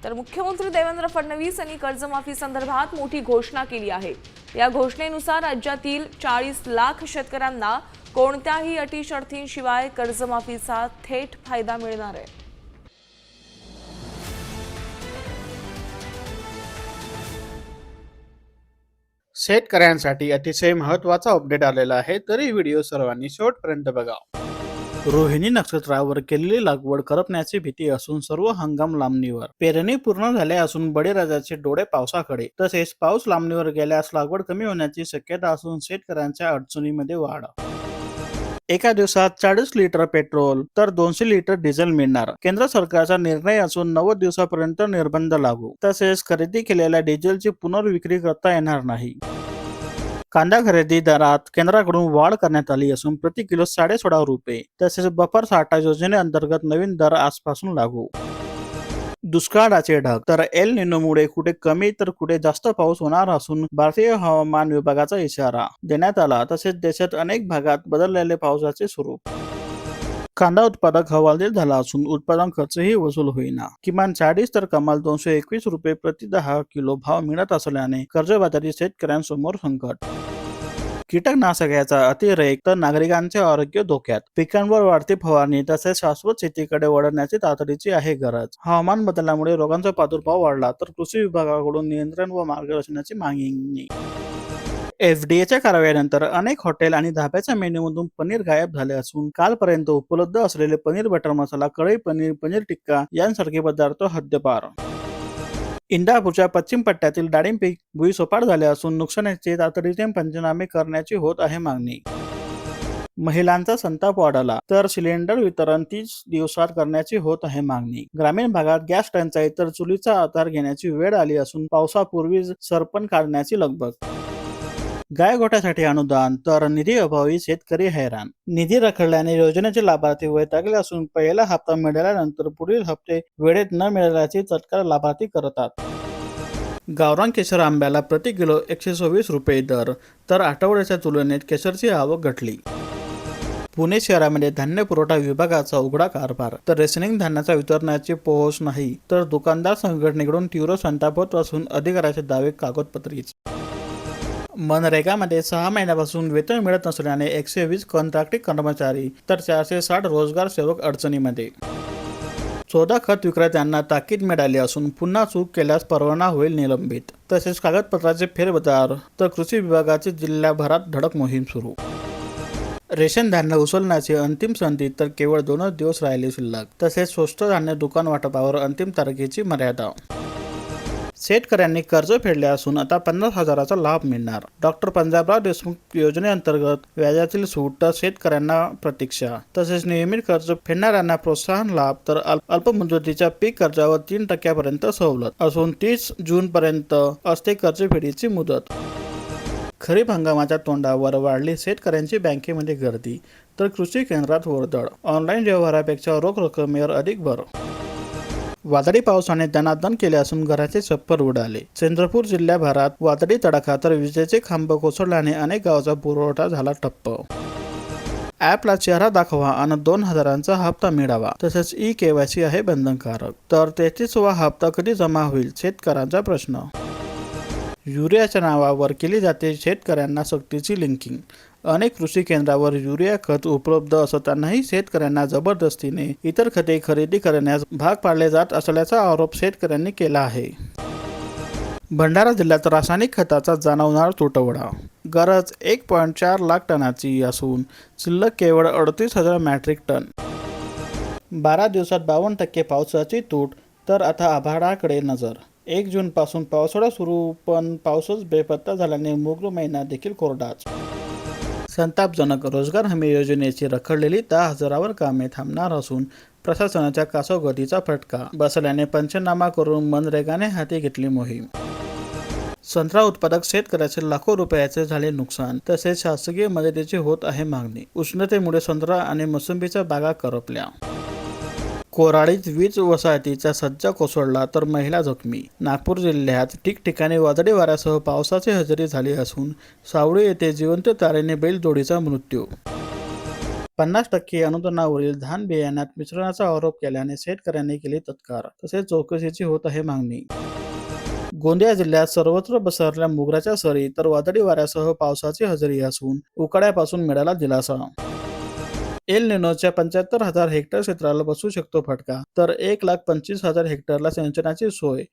तर मुख्यमंत्री देवेंद्र फडणवीस यांनी कर्जमाफी संदर्भात मोठी घोषणा केली आहे। या घोषणेनुसार राज्यातील 40 लाख शेतकऱ्यांना कोणत्याही अटी शर्तींशिवाय कर्जमाफीचा थेट फायदा मिळणार आहे। शेतकऱ्यांसाठी अतिशय महत्त्वाचा अपडेट आलेला आहे, तरी व्हिडिओ सर्वांनी शेवटपर्यंत बघा। रोहिणी नक्षत्रावर केलेली लागवड करपण्याची भीती असून सर्व हंगाम लांबणीवर। पेरणी पूर्ण झाले असून बळीराजाचे डोळे पावसाकडे। तसेच पाऊस लांबणीवर गेल्यास लागवड कमी होण्याची शक्यता असून शेतकऱ्यांच्या अडचणीमध्ये वाढ। एका दिवसात 40 लिटर पेट्रोल तर 200 लिटर डिझेल मिळणार। केंद्र सरकारचा निर्णय असून 90 दिवसापर्यंत निर्बंध लागू। तसेच खरेदी केलेल्या डिझेलची पुनर्विक्री करता येणार नाही। कांदा खरेदी दरात केंद्राकडून वाढ करण्यात आली असून प्रति किलो 16.5 रुपये। तसेच बफर साठा योजनेअंतर्गत नवीन दर आजपासून लागू। दुष्काळाचे ढग तर एल निनोमुळे कुठे कमी तर कुठे जास्त पाऊस होणार असून भारतीय हवामान विभागाचा इशारा देण्यात आला। तसेच देशात अनेक भागात बदललेले पावसाचे स्वरूप। कांदा उत्पादक हवालदिल झाला असून उत्पादन खर्चही वसूल होईना। किमान 40 तर कमाल 221 रुपये प्रति 10 किलो भाव मिळत असल्याने कर्जबाजारी शेतकऱ्यांसमोर संकट। कीटकनाशकाचा अतिरेक तर नागरिकांचे आरोग्य धोक्यात। पिकांवर वाढती फवारणी तसेच शाश्वत शेतीकडे वळण्याची तातडीची आहे गरज। हवामान बदलामुळे रोगांचा प्रादुर्भाव वाढला तर कृषी विभागाकडून नियंत्रण व मार्गदर्शनाची मागणी। एफडीएच्या कारवाईनंतर अनेक हॉटेल आणि धाब्याच्या मेन्यूमधून पनीर गायब झाले असून कालपर्यंत उपलब्ध असलेले पनीर बटर मसाला, कढई पनीर, पनीर टिक्का यांसारखे पदार्थ हद्दपार। इंदापूरच्या पश्चिम पट्ट्यातील डाळिंब पीक भुईसपाट झाले असून नुकसानाचे तातडीने पंचनामे करण्याची होत आहे मागणी। महिलांचा संताप वाढला तर सिलेंडर वितरण 30 दिवसात करण्याची होत आहे मागणी। ग्रामीण भागात गॅस टंचाई तर चुलीचा आधार घेण्याची वेळ आली असून पावसापूर्वी सरपण काढण्याची लगबग। गाय गोठ्यासाठी अनुदान तर निधी अभावी शेतकरी हैराण। निधी रखडल्याने योजनेचे लाभार्थी वैतागले असून पहिला हप्ता मिळाल्यानंतर पुढील हप्ते वेळेत न मिळाल्याची तत्काळ लाभार्थी करतात। गावरान केशर आंब्याला प्रति किलो 126 रुपये दर तर आठवड्याच्या तुलनेत केशरची आवक घटली। पुणे शहरामध्ये धान्य पुरवठा विभागाचा उघडा कारभार तर रेशनिंग धान्याच्या वितरणाची पोहोच नाही तर दुकानदार संघटनेकडून तीव्र संताप होत असून अधिकाऱ्याचे दावे कागदपत्रीच। मनरेगामध्ये 6 महिन्यापासून वेतन मिळत नसल्याने 120 कंत्राटी कर्मचारी तर 460 रोजगार सेवक अडचणीमध्ये। 14 खत विक्रेत्यांना ताकीद मिळाली असून पुन्हा चूक केल्यास परवाना होईल निलंबित। तसेच कागदपत्राचे फेरबदल तर कृषी विभागाची जिल्ह्याभरात धडक मोहीम सुरू। रेशन धान्य उचलण्याची अंतिम संधी तर केवळ 2 दिवस राहिले शिल्लक। तसेच स्वस्त धान्य दुकान वाटपावर अंतिम तारखेची मर्यादा। शेतकऱ्यांनी कर्ज फेडले असून आता 50,000चा लाभ मिळणार। डॉक्टर पंजाबराव देशमुख योजनेअंतर्गत व्याजातील सूट तर शेतकऱ्यांना प्रतीक्षा। तसेच नियमित कर्ज फेडणाऱ्यांना प्रोत्साहन लाभ तर अल्पमुदतीच्या पीक कर्जावर 3% सवलत असून 30 जूनपर्यंत असते कर्जफेडीची मुदत। खरीप हंगामाच्या तोंडावर वाढली शेतकऱ्यांची बँकेमध्ये गर्दी तर कृषी केंद्रात वर्दळ। ऑनलाईन व्यवहारापेक्षा रोख रकमेवर अधिक भर। वादळी पावसाने दणादण केले असून घराचे छप्पर उडाले। चंद्रपूर जिल्ह्याभरात वादळी तडाखा तर विजेचे खांब कोसळल्याने अनेक गावाचा पुरवठा झाला ठप्प। ॲपला चेहरा दाखवा आणि 2,000चा हप्ता मिळावा। तसेच ई-केवायसी आहे बंधनकारक तर 33वा हप्ता कधी जमा होईल शेतकऱ्यांचा प्रश्न। युरियाच्या नावावर केली जाते शेतकऱ्यांना सक्तीची लिंकिंग। अनेक कृषी केंद्रावर युरिया खत उपलब्ध असतानाही शेतकऱ्यांना जबरदस्तीने इतर खते खरेदी करण्यास भाग पाडले जात असल्याचा आरोप शेतकऱ्यांनी केला आहे। भंडारा जिल्ह्यात रासायनिक खताचा जाणवणार तुटवडा। गरज 1.4 लाख टनाची असून शिल्लक केवळ 38,000 मेट्रिक टन। 12 दिवसात 52% पावसाची तूट तर आता आभाळाकडे नजर। 1 जूनपासून पावसाळा सुरू पण पाऊसच बेपत्ता झाल्याने मोगरू महिना देखील कोरडाच। संतापजनक रोजगार हमी योजनेची रखडलेली 10,000वर कामे थांबणार असून प्रशासनाच्या कासोगतीचा फटका बसल्याने पंचनामा करून मनरेगाने हाती घेतली मोहीम। संत्रा उत्पादक शेतकऱ्याचे लाखो रुपयाचे झाले नुकसान तसेच शासकीय मदतीची होत आहे मागणी। उष्णतेमुळे संत्रा आणि मोसंबीच्या बागा करपल्या। कोराडीत वीज वसाहतीचा सज्जा कोसळला तर महिला जखमी। नागपूर जिल्ह्यात ठिकठिकाणी वादळी वाऱ्यासह पावसाची हजेरी झाली असून सावळी येथे जिवंत तारेने बैलजोडीचा मृत्यू। 50% अनुदानावरील धान बियाण्यात मिश्रणाचा आरोप केल्याने शेतकऱ्यांनी केली तत्कार, तसेच चौकशीची होत आहे मागणी. गोंदिया जिल्ह्यात सर्वत्र पसरल्या मोगऱ्याच्या सरी, तर वादळी वाऱ्यासह पावसाची हजेरी असून उकाड्यापासून मिळाला दिलासा. एल निनोच्या 75,000 हेक्टर क्षेत्राला बसू शकतो फटका, तर 1,25,000 हेक्टरला सिंचनाची सोय.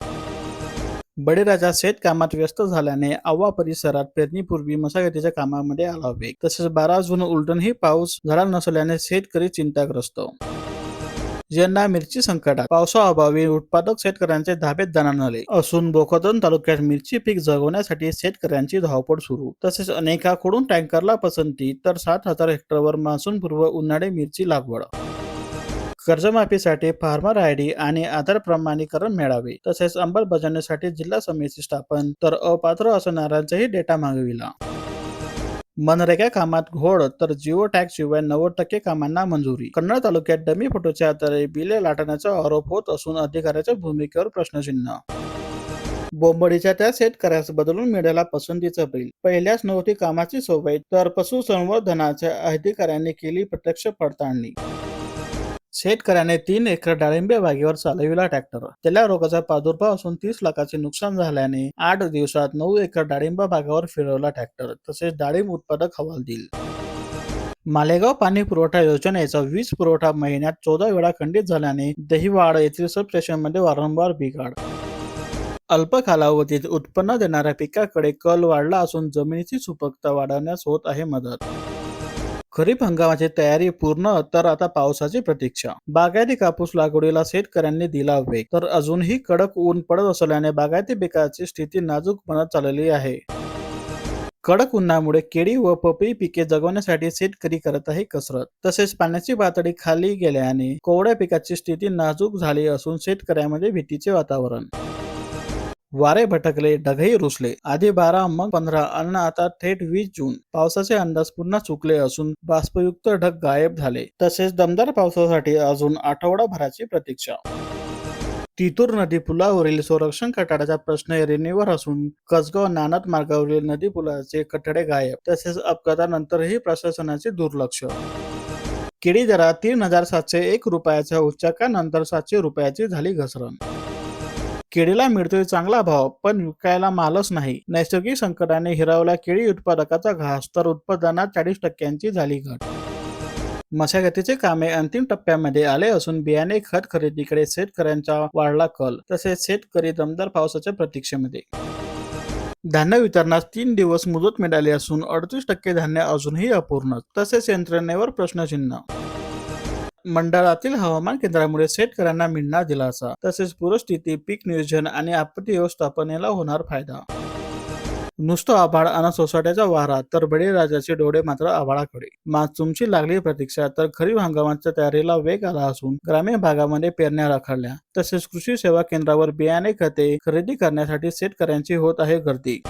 बळीराजा शेतकामात व्यस्त झाल्याने आव्वा परिसरात पेरणीपूर्वी मशागतीच्या कामामध्ये आला वेग. तसेच 12 जून उलटूनही पाऊस झाला नसल्याने शेतकरी चिंताग्रस्त. यंदा मिरची संकटात, पावसाअभावी उत्पादक शेतकऱ्यांचे धाबेत दाना आले असून भोकरदन तालुक्यात मिरची पीक जगवण्यासाठी शेतकऱ्यांची धावपळ सुरू. तसेच अनेकांकडून टँकरला पसंती, तर 7,000 हेक्टरवर मान्सूनपूर्व उन्हाळी मिरची लागवड. कर्जमाफीसाठी फार्मर आयडी आणि आधार प्रमाणीकरण मिळावे, तसेच अंमलबजावणीसाठी जिल्हा समिती स्थापन, तर अपात्र असणाऱ्यांचाही डेटा मागविला. मनरेगा कामात घोड, तर जिओ टॅग शिवाय 90% कामांना मंजुरी. कन्नड तालुक्यात डमी फोटोच्या आधारे बिले लाटण्याचा आरोप होत असून अधिकाऱ्याच्या भूमिकेवर प्रश्नचिन्ह. बोंबडीच्या त्या शेतकऱ्यास बदलून मिळाला पसंतीचा बैल, पहिल्याच नव्हती कामाची सवय, तर पशुसंवर्धनाच्या अधिकाऱ्यांनी केली प्रत्यक्ष पडताळणी. शेतकऱ्याने 3 एकर डाळिंबे बागेवर चालविला ट्रॅक्टर, त्याला रोगाचा प्रादुर्भाव असून 30 लाखाचे नुकसान झाल्याने 8 दिवसात 9 एकर डाळिंब बागावर फिरवला ट्रॅक्टर, तसेच डाळिंब उत्पादक हवालदिल. मालेगाव पाणी पुरवठा योजनेचा वीज पुरवठा महिन्यात 14 वेळा खंडित झाल्याने दहिवाड येथील सबस्टेशनमध्ये वारंवार बिघाड. अल्प कालावधीत उत्पन्न देणाऱ्या पिकाकडे कल वाढला असून जमिनीची सुपीकता वाढवण्यास होत आहे मदत. खरीप हंगामाची तयारी पूर्ण, तर आता पावसाची प्रतीक्षा. बागायती कापूस लागवडीला शेतकऱ्यांनी दिला वेग, तर अजूनही कडक ऊन पडत असल्याने बागायती पिकाची स्थिती नाजूक बनत चालली आहे. कडक उन्हामुळे केळी व पपई पिके जगवण्यासाठी शेतकरी करत आहे कसरत. तसेच पाण्याची पातळी खाली गेल्याने कोवड्या पिकाची स्थिती नाजूक झाली असून शेतकऱ्यांमध्ये भीतीचे वातावरण. वारे भटकले, ढगही रुसले. आधी 12, मग 15 अन् आता थेट 20 जून. पावसाचे अंदाज पुन्हा चुकले असून बाष्पयुक्त ढग गायब झाले. तसेच दमदार पावसासाठी अजून आठवडाभराची प्रतीक्षा. तितूर नदी पुलावरील संरक्षण कठाड्याचा प्रश्न ऐरणीवर असून कसगाव नानद मार्गावरील नदी पुलाचे कठडे गायब. तसेच अपघातानंतरही प्रशासनाचे दुर्लक्ष. केळी दरात 3,701 रुपयाच्या उच्चांकानंतर 700 रुपयाची झाली घसरण. केळीला मिळतोय चांगला भाव, पण विकायला मालच नाही. नैसर्गिक संकटाने हिरावला केळी उत्पादकाचा घास, तर उत्पादनात 40% झाली घट. मशागतीचे कामे अंतिम टप्प्यामध्ये आले असून बियाणे खत खरेदीकडे शेतकऱ्यांचा वाढला कल. तसेच शेतकरी दमदार पावसाच्या प्रतीक्षेमध्ये. धान्य वितरणास 3 दिवस मुदत मिळाली असून 38% धान्य अजूनही अपूर्ण. तसेच यंत्रणेवर प्रश्नचिन्ह. मंडळातील हवामान केंद्रामुळे शेतकऱ्यांना मिळणार दिलासा. तसेच पूरस्थिती, पीक नियोजन आणि आपत्ती व्यवस्थापनेला होणार फायदा. नुसतं आभाळ आणि सोसाट्याचा वारा, तर बळीराजाचे डोळे मात्र आभाळाकडे. मान्सूनची लागली प्रतीक्षा, तर खरीप हंगामाच्या तयारीला वेग आला असून ग्रामीण भागामध्ये पेरण्या रखडल्या. तसेच कृषी सेवा केंद्रावर बियाणे खते खरेदी करण्यासाठी शेतकऱ्यांची होत आहे गर्दी.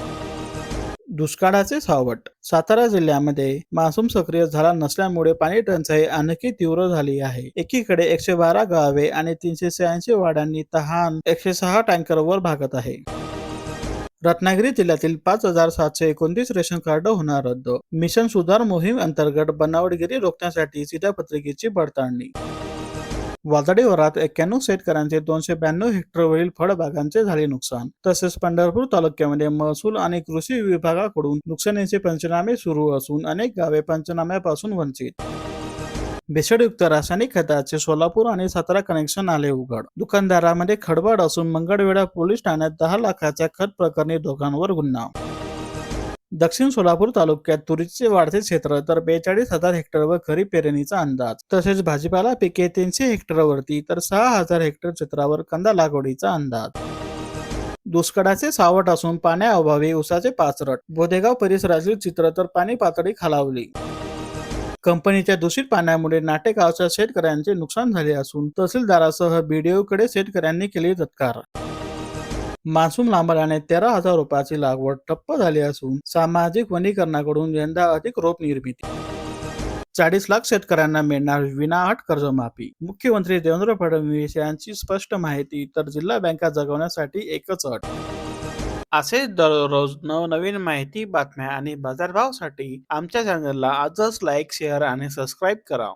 दुष्काळाचे सावट. सातारा जिल्ह्यामध्ये मान्सून सक्रिय झाला नसल्यामुळे पाणी टंचाई आणखी तीव्र झाली आहे. एकीकडे 112 गावे आणि 386 वाड्यांनी तहान 106 टँकरवर भागत आहे. रत्नागिरी जिल्ह्यातील 5,729 रेशन कार्ड होणार रद्द. मिशन सुधार मोहीम अंतर्गत बनावटगिरी रोखण्यासाठी शिधापत्रिकेची पडताळणी. वादळी वाऱ्यात 91 शेतकऱ्यांचे 292 हेक्टरवरील फळबागांचे झाले नुकसान. तसेच पंढरपूर तालुक्यामध्ये महसूल आणि कृषी विभागाकडून नुकसानीचे पंचनामे सुरू असून अनेक गावे पंचनाम्यापासून वंचित. भेसळयुक्त रासायनिक खताचे सोलापूर आणि सातारा कनेक्शन आले उघड. दुकानदारामध्ये खडबड असून मंगळवेढा पोलीस ठाण्यात 10 लाखाच्या खत प्रकरणी दोघांवर गुन्हा. दक्षिण सोलापूर तालुक्यात तुरीचे वाढते क्षेत्र, तर 42,000 हेक्टरवर खरीप पेरणीचा अंदाज. तसेच भाजीपाला पिके 300 हेक्टरवरती, तर 6,000 हेक्टर क्षेत्रावर कांदा लागवडीचा अंदाज. दुष्काळाचे सावट असून पाण्याअभावी उसाचे पाचरट. बोदेगाव परिसरातील चित्र, तर पाणी पातळी खालावली. कंपनीच्या दूषित पाण्यामुळे नाटेगावच्या शेतकऱ्यांचे नुकसान झाले असून तहसीलदारासह बीडीओकडे शेतकऱ्यांनी केली तक्रार. मान्सून लांबल्याने 13,000 रोपाची लागवड ठप्प झाली असून सामाजिक वनीकरणाकडून यंदा अधिक रोप निर्मिती. 40 लाख शेतकऱ्यांना मिळणार विनाअट कर्जमाफी. मुख्यमंत्री देवेंद्र फडणवीस यांची स्पष्ट माहिती, तर जिल्हा बँका जगवण्यासाठी एकच अट. असेच दररोज नवनवीन माहिती, बातम्या आणि बाजारभावासाठी आमच्या चॅनलला आजच लाईक, शेअर आणि सबस्क्राईब करा.